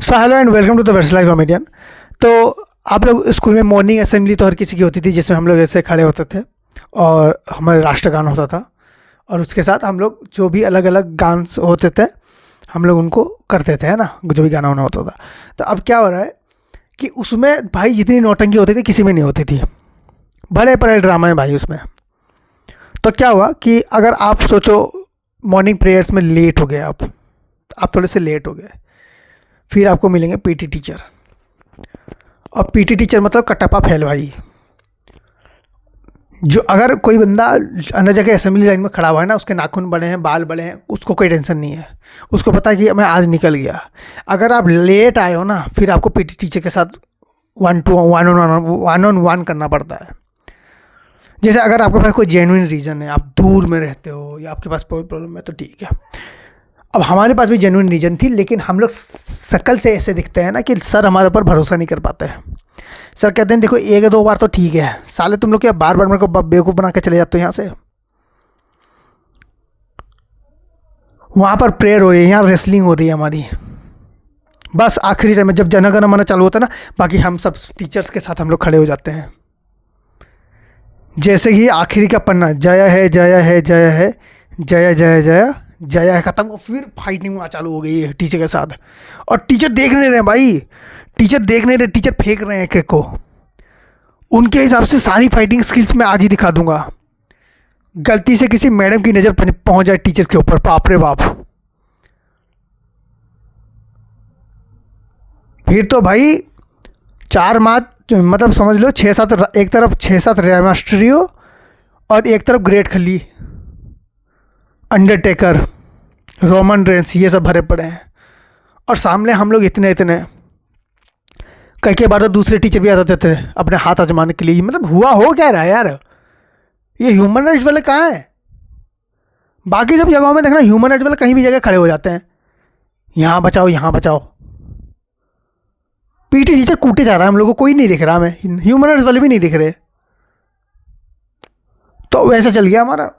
So hello and welcome to the वर्सलाइज comedian. तो आप लोग स्कूल में मॉर्निंग असेंबली तो हर किसी की होती थी, जिसमें हम लोग ऐसे खड़े होते थे और हमारे राष्ट्रगान होता था और उसके साथ हम लोग जो भी अलग अलग गान होते थे हम लोग उनको करते थे, है ना, जो भी गाना वाना होता था। तो अब क्या हो रहा है कि उसमें भाई जितनी नौटंकी होती थी किसी में नहीं होती थी, भले पड़े ड्रामा है भाई उसमें। तो क्या हुआ कि अगर आप सोचो मॉर्निंग प्रेयर्स में लेट हो गए, आप थोड़े से लेट हो गए, फिर आपको मिलेंगे पीटी टीचर। और पीटी टीचर मतलब कटप्पा फेल भाई। जो अगर कोई बंदा अंदर जाके असेंबली लाइन में खड़ा हुआ है ना, उसके नाखून बड़े हैं, बाल बड़े हैं, उसको कोई टेंशन नहीं है, उसको पता है कि मैं आज निकल गया। अगर आप लेट आए हो ना, फिर आपको पीटी टीचर के साथ वन ऑन वन करना पड़ता है। जैसे अगर आपके पास कोई जेन्युइन रीज़न है, आप दूर में रहते हो या आपके पास कोई प्रॉब्लम है तो ठीक है। अब हमारे पास भी जेन्युइन रीज़न थी, लेकिन हम लोग शक्ल से ऐसे दिखते हैं ना कि सर हमारे ऊपर भरोसा नहीं कर पाते हैं। सर कहते हैं देखो एक दो बार तो ठीक है, साले तुम लोग क्या बार बार मेरे को बेवकूफ़ बना के चले जाते हो यहाँ से। वहाँ पर प्रेयर हो रही है, यहाँ रेसलिंग हो रही है हमारी। बस आखिरी टाइम में जब जन गण मन चालू होता है ना, बाकी हम सब टीचर्स के साथ हम लोग खड़े हो जाते हैं। जैसे ही आखिरी का पन्ना जय है जय है जय है जय जय जय जय है खत्म, फिर फाइटिंग वहाँ चालू हो गई है टीचर के साथ। और टीचर देख नहीं रहे भाई, टीचर देख नहीं रहे, टीचर फेंक रहे हैं एक एक को। उनके हिसाब से सारी फाइटिंग स्किल्स मैं आज ही दिखा दूंगा। गलती से किसी मैडम की नज़र पहुंच जाए टीचर के ऊपर, बाप रे बाप, फिर तो भाई चार मार्च मतलब समझ लो 6-7, एक तरफ 6-7 रेमास्ट्रियो और एक तरफ ग्रेट खली, अंडरटेकर, रोमन रेंस, ये सब भरे पड़े हैं। और सामने हम लोग इतने कई बार तो दूसरे टीचर भी आ जाते थे अपने हाथ आजमाने के लिए। मतलब हुआ हो क्या रहा है यार, ये ह्यूमन राइट्स वाले कहाँ हैं? बाकी सब जगहों में देखना ह्यूमन राइट्स वाले कहीं भी जगह खड़े हो जाते हैं, यहाँ बचाओ यहाँ बचाओ। पीटी टीचर कूटे जा रहा है हम लोग को, कोई नहीं दिख रहा, हमें ह्यूमन राइट्स वाले भी नहीं दिख रहे। तो वैसा चल गया हमारा।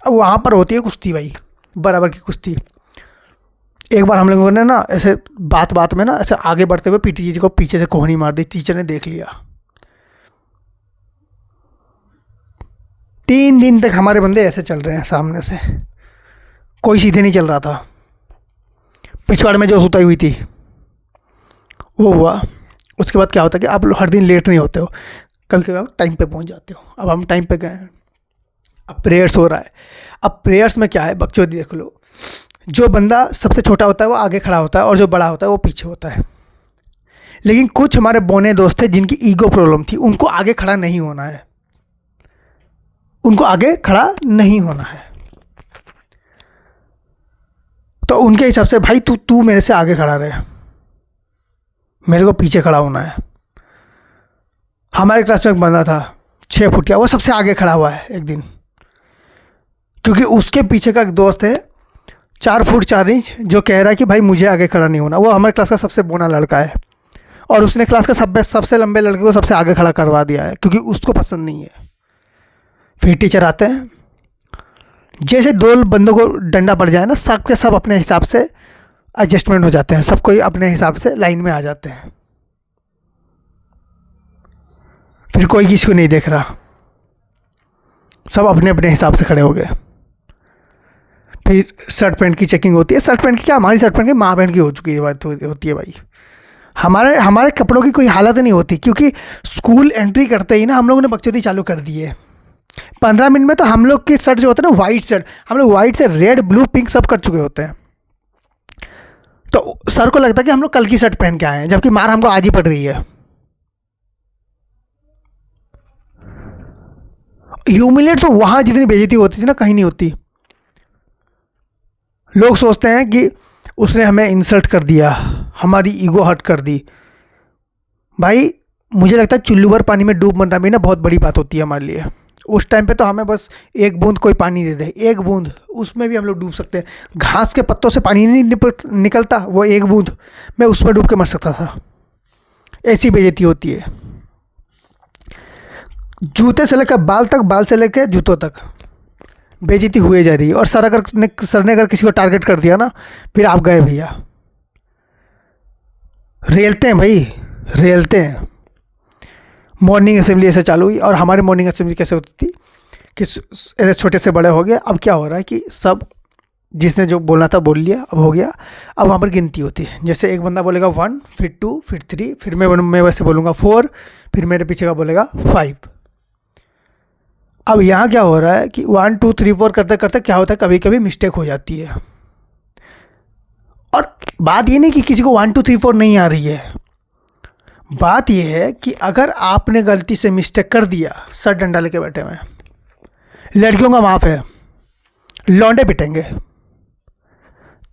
अब वहाँ पर होती है कुश्ती भाई, बराबर की कुश्ती। एक बार हम लोगों ने ना ऐसे बात में ना ऐसे आगे बढ़ते हुए पीटी जी को पीछे से कोहनी मार दी, टीचर ने देख लिया। 3 दिन तक हमारे बंदे ऐसे चल रहे हैं सामने से, कोई सीधे नहीं चल रहा था। पिछवाड़ में जो सुताई हुई थी वो हुआ। उसके बाद क्या होता है कि आप हर दिन लेट नहीं होते हो, कभी कभी आप टाइम पे पहुंच जाते हो। अब हम टाइम पे गए हैं, अब प्रेयर्स हो रहा है। अब प्रेयर्स में क्या है, बकचोदी देख लो, जो बंदा सबसे छोटा होता है वो आगे खड़ा होता है और जो बड़ा होता है वो पीछे होता है। लेकिन कुछ हमारे बोने दोस्त थे जिनकी ईगो प्रॉब्लम थी, उनको आगे खड़ा नहीं होना है, उनको आगे खड़ा नहीं होना है। तो उनके हिसाब से भाई तू मेरे से आगे खड़ा रहे, मेरे को पीछे खड़ा होना है। हमारे क्लास में एक बंदा था 6 फुट का, वो सबसे आगे खड़ा हुआ है एक दिन, क्योंकि उसके पीछे का एक दोस्त है 4 फुट 4 इंच, जो कह रहा है कि भाई मुझे आगे खड़ा नहीं होना। वो हमारे क्लास का सबसे बोना लड़का है और उसने क्लास का सबसे लंबे लड़के को सबसे आगे खड़ा करवा दिया है, क्योंकि उसको पसंद नहीं है। फिर टीचर आते हैं, जैसे 2 बंदों को डंडा पड़ जाए ना, सब के सब अपने हिसाब से एडजस्टमेंट हो जाते हैं, सब कोई अपने हिसाब से लाइन में आ जाते हैं। फिर कोई किसी को नहीं देख रहा, सब अपने अपने हिसाब से खड़े हो गए। फिर शर्ट पैंट की चेकिंग होती है। शर्ट पैंट की क्या, हमारी शर्ट पैंट की माँ बहन की हो चुकी है बात होती है भाई। हमारे कपड़ों की कोई हालत नहीं होती, क्योंकि स्कूल एंट्री करते ही ना हम लोगों ने बकचोदी चालू कर दी है। 15 मिनट में तो हम लोग की शर्ट जो होता है ना, वाइट शर्ट, हम लोग वाइट से रेड ब्लू पिंक सब कर चुके होते हैं। तो सर को लगता है कि हम लोग कल की शर्ट पहन के आए हैं, जबकि मार हमको आज ही पड़ रही है। ह्यूमिलेट तो वहाँ जितनी बेइज्जती होती थी ना, कहीं नहीं होती। लोग सोचते हैं कि उसने हमें इंसल्ट कर दिया, हमारी ईगो हर्ट कर दी। भाई मुझे लगता है चुल्लू भर पानी में डूब मरना भी ना बहुत बड़ी बात होती है हमारे लिए। उस टाइम पे तो हमें बस एक बूंद कोई पानी दे दे, एक बूंद, उसमें भी हम लोग डूब सकते हैं। घास के पत्तों से पानी नहीं निकलता, वो एक बूंद मैं उसमें डूब के मर सकता था। ऐसी बेइज्जती होती है। जूते से लेकर बाल तक, बाल से लेकर जूतों तक बेइज्जती हुए जा रही है। और सर ने अगर किसी को टारगेट कर दिया ना, फिर आप गए भैया। रेलते हैं भाई, रेलते हैं। मॉर्निंग असेंबली ऐसे चालू हुई, और हमारी मॉर्निंग असेंबली कैसे होती थी कि ऐसे छोटे से बड़े हो गए। अब क्या हो रहा है कि सब जिसने जो बोलना था बोल लिया, अब हो गया। अब वहाँ पर गिनती होती है, जैसे एक बंदा बोलेगा 1, फिर 2, फिर 3, फिर मैं वैसे बोलूँगा 4, फिर मेरे पीछे का बोलेगा 5। अब यहाँ क्या हो रहा है कि 1 2 3 4 करते करते क्या होता है, कभी कभी मिस्टेक हो जाती है। और बात ये नहीं कि किसी को 1 2 3 4 नहीं आ रही है, बात ये है कि अगर आपने गलती से मिस्टेक कर दिया, सर डंडा लेके बैठे हुए हैं, लड़कियों का माफ़ है, लौंडे पिटेंगे।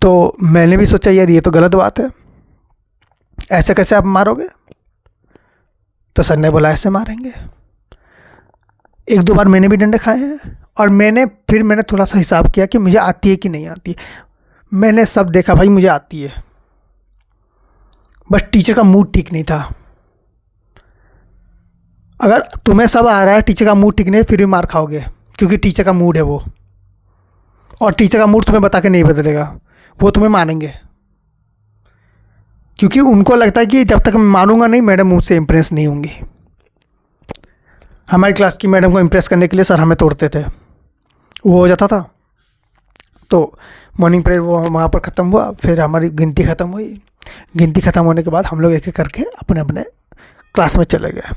तो मैंने भी सोचा यार ये तो गलत बात है, ऐसे कैसे आप मारोगे? तो सर ने बोला ऐसे मारेंगे। 1-2 बार मैंने भी डंडे खाए हैं, और मैंने थोड़ा सा हिसाब किया कि मुझे आती है कि नहीं आती। मैंने सब देखा भाई, मुझे आती है, बस टीचर का मूड ठीक नहीं था। अगर तुम्हें सब आ रहा है, टीचर का मूड ठीक नहीं है, फिर भी मार खाओगे, क्योंकि टीचर का मूड है वो, और टीचर का मूड तुम्हें बता के नहीं बदलेगा, वो तुम्हें मानेंगे, क्योंकि उनको लगता है कि जब तक मैं मानूंगा नहीं, मैडम मुझसे इम्प्रेस नहीं होंगी। हमारी क्लास की मैडम को इम्प्रेस करने के लिए सर हमें तोड़ते थे, वो हो जाता था। तो मॉर्निंग प्रेयर वो वहाँ पर ख़त्म हुआ, फिर हमारी गिनती ख़त्म हुई। गिनती ख़त्म होने के बाद हम लोग एक एक करके अपने अपने क्लास में चले गए।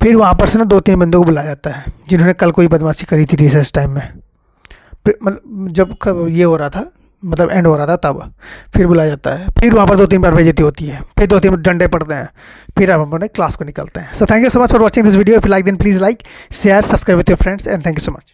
फिर वहाँ पर से ना 2-3 बंदों को बुलाया जाता है, जिन्होंने कल कोई बदमाशी करी थी रिसेस टाइम में। मतलब जब ये हो रहा था, मतलब एंड हो रहा था, तब फिर बुलाया जाता है। फिर वहाँ पर 2-3 बार बेइज्जती होती है, फिर 2-3 डंडे पड़ते हैं, फिर हम अपने क्लास को निकलते हैं। So thank you so much for watching this video. If you like then please like, share, subscribe with your friends, and thank you so much.